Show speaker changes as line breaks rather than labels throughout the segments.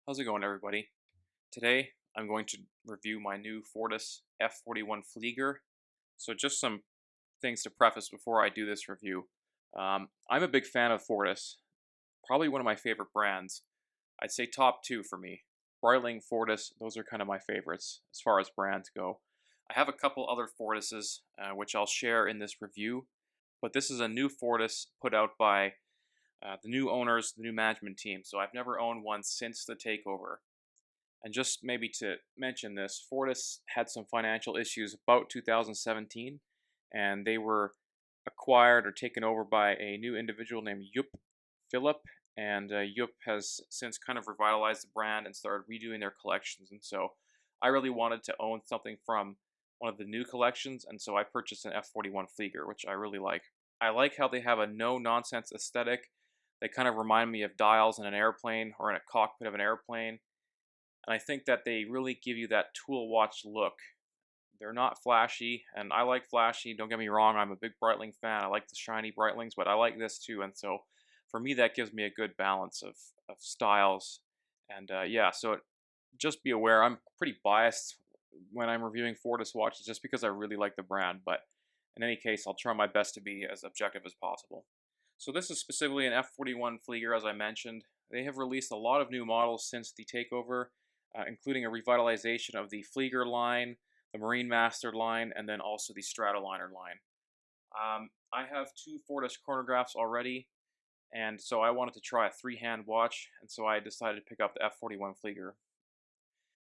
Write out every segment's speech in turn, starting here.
How's it going, everybody? Today, I'm going to review my new Fortis F-41 Flieger. So just some things to preface before I do this review. I'm a big fan of Fortis, probably one of my favorite brands. I'd say top two for me. Breitling, Fortis, those are kind of my favorites as far as brands go. I have a couple other Fortises, which I'll share in this review, but this is a new Fortis put out by the new owners, the new management team. So I've never owned one since the takeover. And just maybe to mention this, Fortis had some financial issues about 2017, and they were acquired or taken over by a new individual named Philip. And Yup has since kind of revitalized the brand and started redoing their collections. And so I really wanted to own something from one of the new collections, and so I purchased an F-41 Flieger, which I really like. I like how they have a no-nonsense aesthetic. They kind of remind me of dials in an airplane or in a cockpit of an airplane. And I think that they really give you that tool watch look. They're not flashy, and I like flashy. Don't get me wrong, I'm a big Breitling fan. I like the shiny Breitlings, but I like this too. And so for me, that gives me a good balance of styles. And yeah, so just be aware, I'm pretty biased when I'm reviewing Fortis watches just because I really like the brand. But in any case, I'll try my best to be as objective as possible. So this is specifically an F-41 Flieger, as I mentioned. They have released a lot of new models since the takeover, including a revitalization of the Flieger line, the Marine Master line, and then also the Stratoliner line. I have two Fortis chronographs already, and so I wanted to try a three-hand watch, and so I decided to pick up the F-41 Flieger.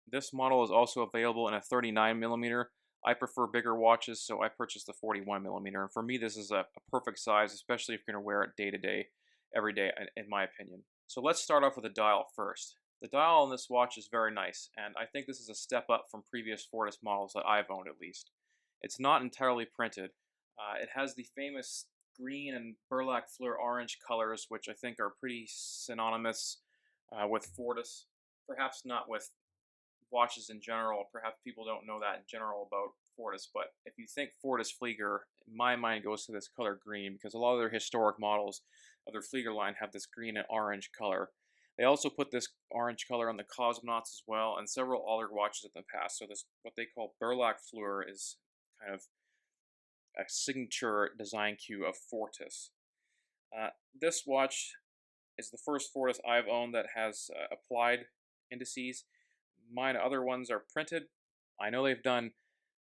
This model is also available in a 39mm. I prefer bigger watches, so I purchased the 41mm. And for me, this is a perfect size, especially if you're going to wear it day to day, every day, in my opinion. So let's start off with the dial first. The dial on this watch is very nice, and I think this is a step up from previous Fortis models that I've owned, at least. It's not entirely printed. It has the famous green and burlap fleur orange colors, which I think are pretty synonymous with Fortis. Perhaps not with watches in general. Perhaps people don't know that in general about Fortis, but if you think Fortis Flieger, my mind goes to this color green because a lot of their historic models of their Flieger line have this green and orange color. They also put this orange color on the Cosmonauts as well, and several other watches in the past. So this, what they call burlap fleur, is kind of a signature design cue of Fortis. This watch is the first Fortis I've owned that has applied indices. Mine other ones are printed. I know they've done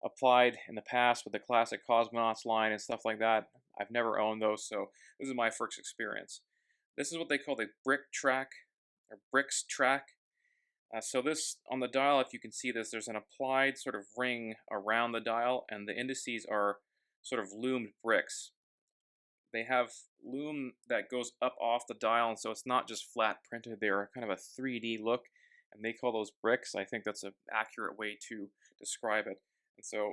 applied in the past with the classic Cosmonauts line and stuff like that. I've never owned those, so this is my first experience. This is what they call the brick track, or bricks track. So this, on the dial, if you can see this, there's an applied sort of ring around the dial, and the indices are sort of loomed bricks. They have loom that goes up off the dial, and so it's not just flat printed. They're kind of a 3D look, and they call those bricks. I think that's an accurate way to describe it. And so,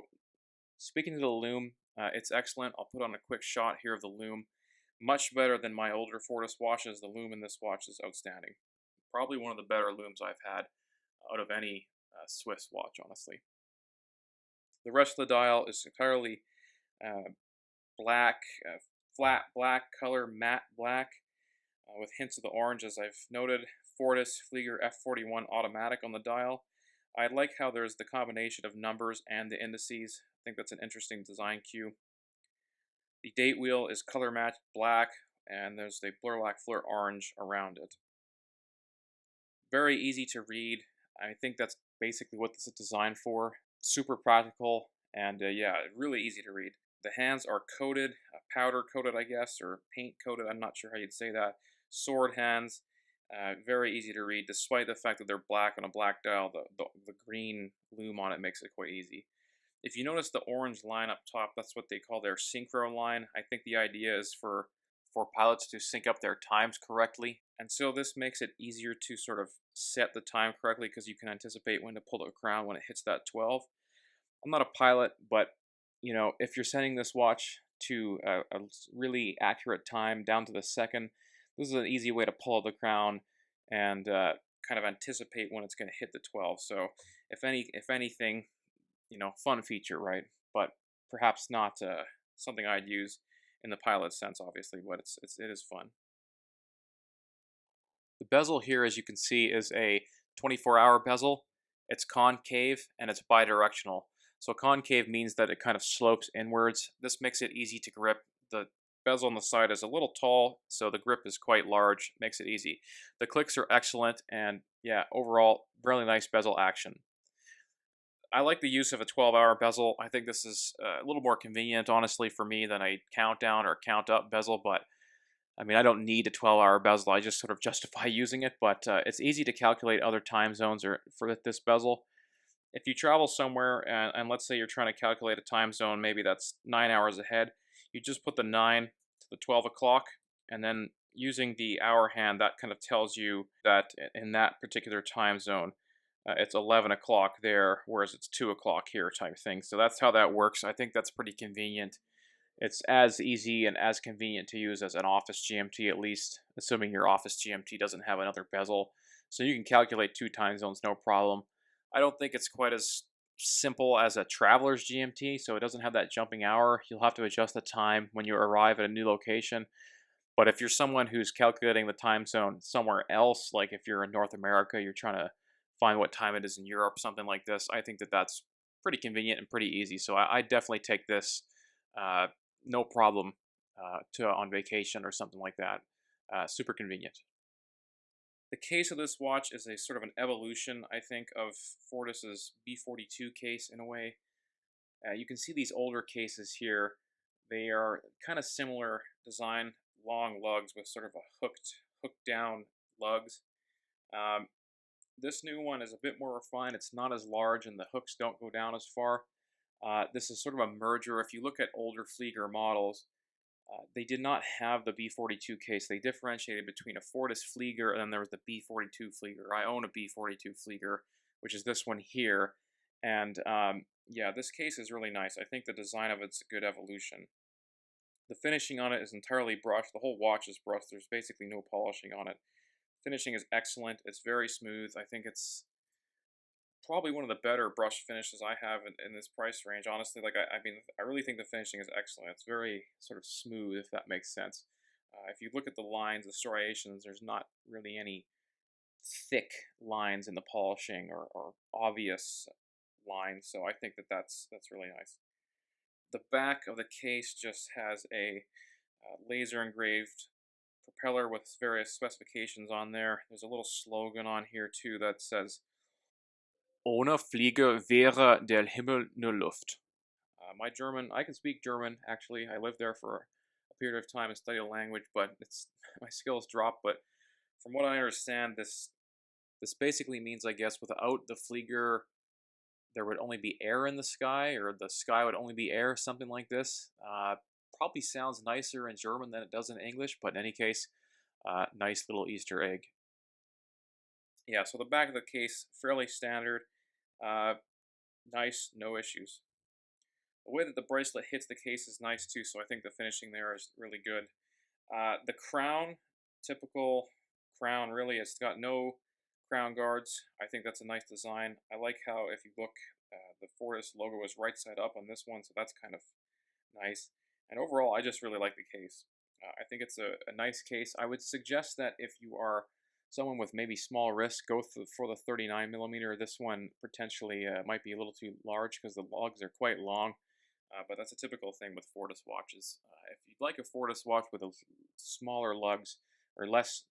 speaking to the loom, it's excellent. I'll put on a quick shot here of the loom. Much better than my older Fortis watches. The loom in this watch is outstanding. Probably one of the better looms I've had out of any Swiss watch, honestly. The rest of the dial is entirely black, flat black color, matte black, with hints of the orange, as I've noted. Fortis Flieger F-41 automatic on the dial. I like how there's the combination of numbers and the indices. I think that's an interesting design cue. The date wheel is color matched black, and there's the burlap fleur orange around it. Very easy to read. I think that's basically what this is designed for. Super practical, and yeah, really easy to read. The hands are coated, powder coated, I guess, or paint coated. I'm not sure how you'd say that. Sword hands. Very easy to read, despite the fact that they're black on a black dial. The green loom on it makes it quite easy. If you notice the orange line up top, that's what they call their synchro line. I think the idea is for pilots to sync up their times correctly. And so this makes it easier to sort of set the time correctly because you can anticipate when to pull the crown when it hits that 12. I'm not a pilot, but you know, if you're setting this watch to a really accurate time down to the second, this is an easy way to pull out the crown and kind of anticipate when it's going to hit the 12. So if anything, you know, fun feature, right? But perhaps not something I'd use in the pilot sense, obviously, but it is fun. The bezel here, as you can see, is a 24-hour bezel. It's concave and it's bidirectional. So concave means that it kind of slopes inwards. This makes it easy to grip. The bezel on the side is a little tall, so the grip is quite large, makes it easy. The clicks are excellent, and yeah, overall, really nice bezel action. I like the use of a 12-hour bezel. I think this is a little more convenient, honestly, for me than a countdown or count up bezel, but I mean, I don't need a 12-hour bezel. I just sort of justify using it, but it's easy to calculate other time zones or for this bezel. If you travel somewhere and let's say you're trying to calculate a time zone, maybe that's 9 hours ahead, you just put the 9 to the 12 o'clock, and then using the hour hand, that kind of tells you that in that particular time zone, it's 11 o'clock there, whereas it's 2 o'clock here type thing. So that's how that works. I think that's pretty convenient. It's as easy and as convenient to use as an office GMT, at least, assuming your office GMT doesn't have another bezel. So you can calculate 2 time zones, no problem. I don't think it's quite as simple as a traveler's GMT, so it doesn't have that jumping hour. You'll have to adjust the time when you arrive at a new location. But if you're someone who's calculating the time zone somewhere else, like if you're in North America, you're trying to find what time it is in Europe, something like this, I think that that's pretty convenient and pretty easy. So I definitely take this uh, no problem to on vacation or something like that. Super convenient. The case of this watch is a sort of an evolution, I think, of Fortis's B42 case in a way. You can see these older cases here. They are kind of similar design, long lugs with sort of a hooked down lugs. Um, this new one is a bit more refined. It's not as large and the hooks don't go down as far. This is sort of a merger. If you look at older Flieger models, they did not have the B42 case. They differentiated between a Fortis Flieger and then there was the B42 Flieger. I own a B42 Flieger, which is this one here. And yeah, this case is really nice. I think the design of it's a good evolution. The finishing on it is entirely brushed. The whole watch is brushed. There's basically no polishing on it. Finishing is excellent. It's very smooth. I think it's probably one of the better brush finishes I have in this price range. Honestly, like I mean, I really think the finishing is excellent. It's very sort of smooth, if that makes sense. If you look at the lines, the striations, there's not really any thick lines in the polishing or obvious lines. So I think that that's really nice. The back of the case just has a laser engraved propeller with various specifications on there. There's a little slogan on here too that says "Ohne Flieger wäre der Himmel nur Luft." My German, I can speak German actually. I lived there for a period of time and studied a language, but it's my skills dropped. But from what I understand, this basically means, I guess, without the Flieger, there would only be air in the sky, or the sky would only be air, something like this. Probably sounds nicer in German than it does in English, but in any case, nice little Easter egg. Yeah, so the back of the case, fairly standard. Nice, no issues. The way that the bracelet hits the case is nice too, so I think the finishing there is really good. The crown, typical crown, really, it's got no crown guards. I think that's a nice design. I like how, if you look, the Fortis logo is right side up on this one, so that's kind of nice. And overall, I just really like the case. I think it's a nice case. I would suggest that if you are someone with maybe small wrist, go for the 39 millimeter. This one potentially might be a little too large because the lugs are quite long. But that's a typical thing with Fortis watches. If you'd like a Fortis watch with a smaller lugs or less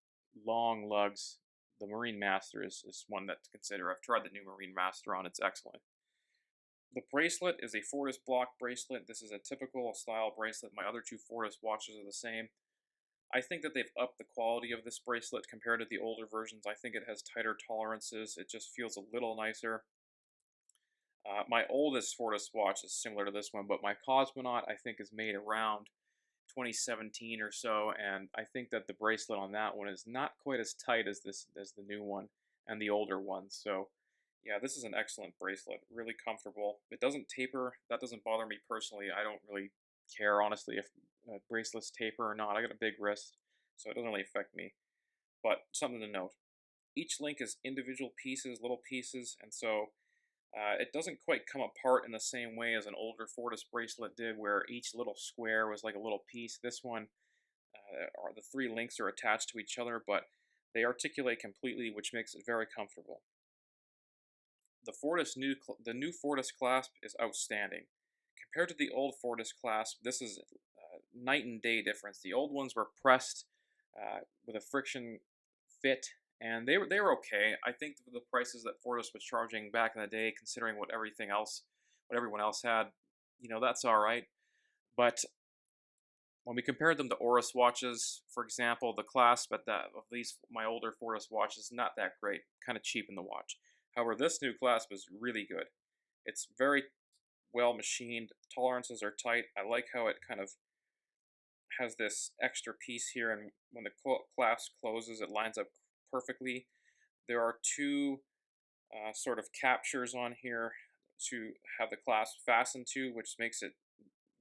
long lugs, the Marine Master is one that to consider. I've tried the new Marine Master on, it's excellent. The bracelet is a Fortis block bracelet. This is a typical style bracelet. My other two Fortis watches are the same. I think that they've upped the quality of this bracelet compared to the older versions. I think it has tighter tolerances. It just feels a little nicer. My oldest Fortis watch is similar to this one, but my Cosmonaut, I think, is made around 2017 or so, and I think that the bracelet on that one is not quite as tight as the new one and the older one. So yeah, this is an excellent bracelet, really comfortable. It doesn't taper. That doesn't bother me personally. I don't really care, honestly, if bracelets taper or not. I got a big wrist, so it doesn't really affect me. But something to note. Each link is individual pieces, little pieces, and so it doesn't quite come apart in the same way as an older Fortis bracelet did, where each little square was like a little piece. This one, the three links are attached to each other, but they articulate completely, which makes it very comfortable. The new Fortis clasp is outstanding. Compared to the old Fortis clasp, this is night and day difference. The old ones were pressed with a friction fit, and they were okay. I think the prices that Fortis was charging back in the day, considering what everyone else had, that's all right. But when we compared them to Oris watches, for example, the clasp of these my older Fortis watches not that great, kind of cheap in the watch. However, this new clasp is really good. It's very well machined. Tolerances are tight. I like how it kind of has this extra piece here, and when the clasp closes, it lines up perfectly. There are two sort of captures on here to have the clasp fastened to, which makes it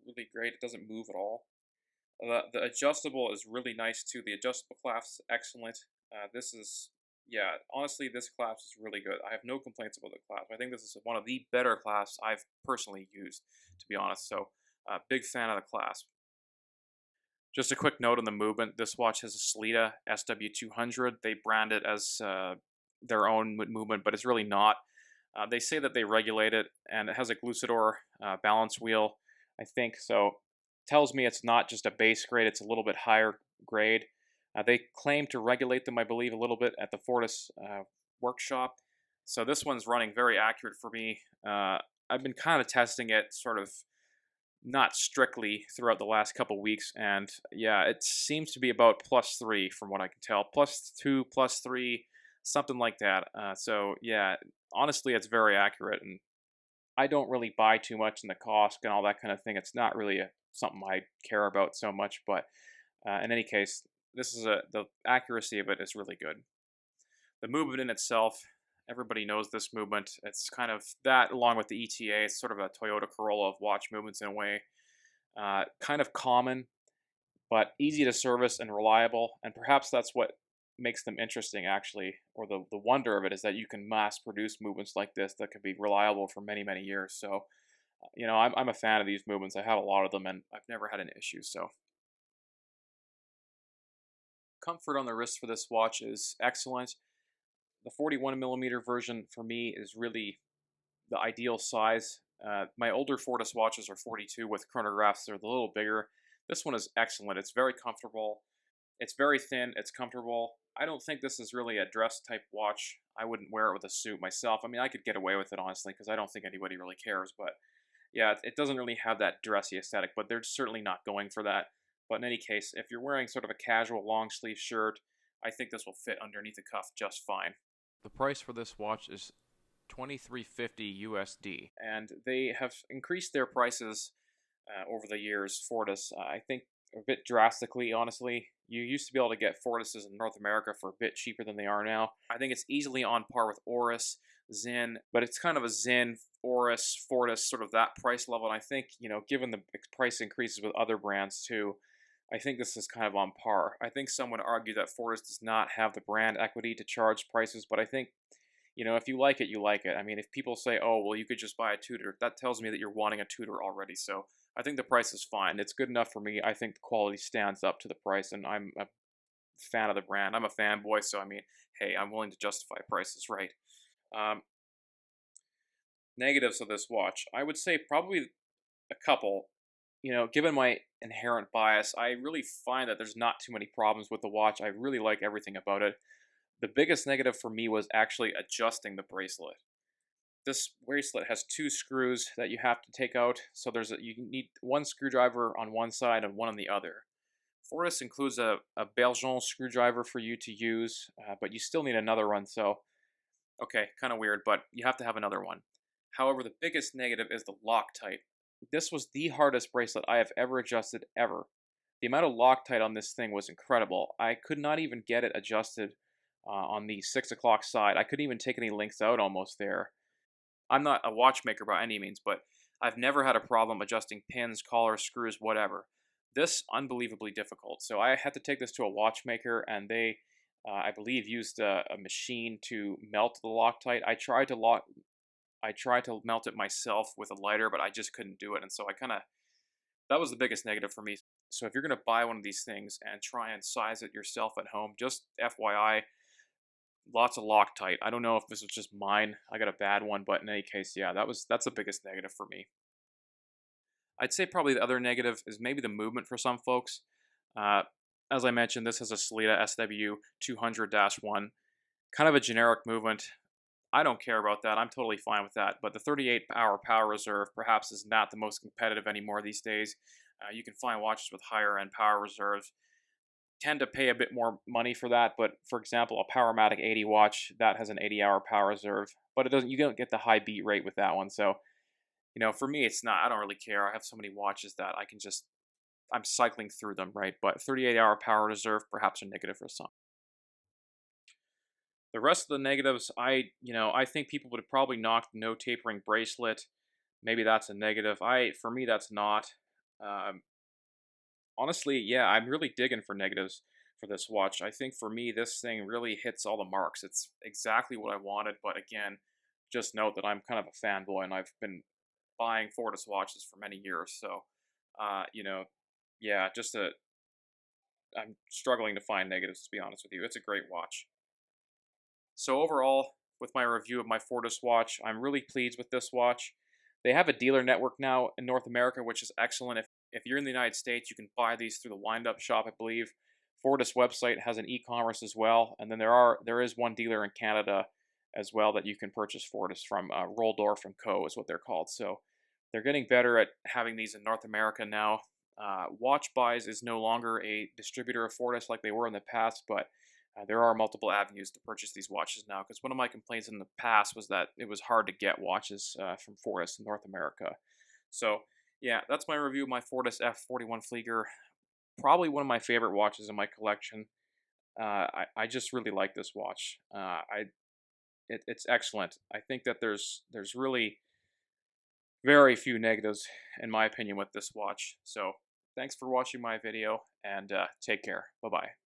really great. It doesn't move at all. The adjustable is really nice too. The adjustable clasp is excellent. Yeah, honestly, this clasp is really good. I have no complaints about the clasp. I think this is one of the better clasps I've personally used, to be honest. So, big fan of the clasp. Just a quick note on the movement. This watch has a Sellita SW200. They brand it as their own movement, but it's really not. They say that they regulate it, and it has a Glucidor balance wheel, I think. So tells me it's not just a base grade, it's a little bit higher grade. They claim to regulate them, I believe, a little bit at the Fortis workshop. So this one's running very accurate for me. I've been kind of testing it sort of not strictly throughout the last couple weeks, and yeah, it seems to be about +3 from what I can tell. +2, +3, something like that. So yeah, honestly, it's very accurate, and I don't really buy too much in the cost and all that kind of thing. It's not really something I care about so much, but in any case, the accuracy of it is really good. The movement in itself, everybody knows this movement. It's kind of that, along with the ETA. It's sort of a Toyota Corolla of watch movements in a way. Kind of common, but easy to service and reliable. And perhaps that's what makes them interesting, actually, or the wonder of it is that you can mass produce movements like this that can be reliable for many, many years. So, I'm a fan of these movements. I have a lot of them, and I've never had an issue. So, comfort on the wrist for this watch is excellent. The 41 millimeter version for me is really the ideal size. My older Fortis watches are 42 with chronographs. They're a little bigger. This one is excellent. It's very comfortable. It's very thin. It's comfortable. I don't think this is really a dress type watch. I wouldn't wear it with a suit myself. I mean, I could get away with it, honestly, because I don't think anybody really cares. But yeah, it doesn't really have that dressy aesthetic, but they're certainly not going for that. But in any case, if you're wearing sort of a casual long sleeve shirt, I think this will fit underneath the cuff just fine. The price for this watch is $23.50 USD, and they have increased their prices over the years. Fortis, I think, a bit drastically. Honestly, you used to be able to get Fortises in North America for a bit cheaper than they are now. I think it's easily on par with Oris, Zinn, but it's kind of a Zinn, Oris, Fortis, sort of that price level. And I think, given the price increases with other brands too, I think this is kind of on par. I think some would argue that Fortis does not have the brand equity to charge prices, but I think, if you like it, you like it. I mean, if people say, oh, well, you could just buy a Tudor, that tells me that you're wanting a Tudor already. So I think the price is fine. It's good enough for me. I think the quality stands up to the price, and I'm a fan of the brand. I'm a fanboy, so I mean, hey, I'm willing to justify prices, right? Um, Negatives of this watch, I would say probably a couple. Given my inherent bias, I really find that there's not too many problems with the watch. I really like everything about it. The biggest negative for me was actually adjusting the bracelet. This bracelet has two screws that you have to take out, so you need one screwdriver on one side and one on the other. Fortis includes a Bezel screwdriver for you to use, but you still need another one, so okay, kind of weird, but you have to have another one. However, the biggest negative is the Loctite. This was the hardest bracelet I have ever adjusted ever. The amount of Loctite on this thing was incredible. I could not even get it adjusted on the 6 o'clock side. I couldn't even take any links out almost there. I'm not a watchmaker by any means, but I've never had a problem adjusting pins, collars, screws, whatever. This, unbelievably difficult. So I had to take this to a watchmaker, and they, I believe, used a machine to melt the Loctite. I tried to melt it myself with a lighter, but I just couldn't do it, and so that was the biggest negative for me. So if you're going to buy one of these things and try and size it yourself at home, just FYI, lots of Loctite. I don't know if this was just mine. I got a bad one, but in any case, yeah, that's the biggest negative for me. I'd say probably the other negative is maybe the movement for some folks. Uh, as I mentioned, this is a Salida SW 200-1, kind of a generic movement. I don't care about that. I'm totally fine with that. But the 38-hour power reserve perhaps is not the most competitive anymore these days. You can find watches with higher end power reserves. Tend to pay a bit more money for that, but for example, a Powermatic 80 watch that has an 80-hour power reserve, but it doesn't. You don't get the high beat rate with that one. So for me, it's not. I don't really care. I have so many watches that I can just. I'm cycling through them, right? But 38-hour power reserve, perhaps a negative for some. The rest of the negatives, I think people would probably knock the no tapering bracelet. Maybe that's a negative. For me, that's not. Um, Honestly, yeah, I'm really digging for negatives for this watch. I think for me, this thing really hits all the marks. It's exactly what I wanted, but again, just note that I'm kind of a fanboy and I've been buying Fortis watches for many years. So, uh, you know, yeah, I'm struggling to find negatives to be honest with you. It's a great watch. So overall, with my review of my Fortis watch, I'm really pleased with this watch. They have a dealer network now in North America, which is excellent. If you're in the United States, you can buy these through the wind-up shop, I believe. Fortis website has an e-commerce as well, and then there is one dealer in Canada as well that you can purchase Fortis from. Roldorf and Co. is what they're called. So they're getting better at having these in North America now. Watch Buys is no longer a distributor of Fortis like they were in the past, but there are multiple avenues to purchase these watches now, because one of my complaints in the past was that it was hard to get watches from Fortis in North America. So, yeah, that's my review of my Fortis F-41 Flieger. Probably one of my favorite watches in my collection. I just really like this watch. It's excellent. I think that there's really very few negatives, in my opinion, with this watch. So, thanks for watching my video, and take care. Bye-bye.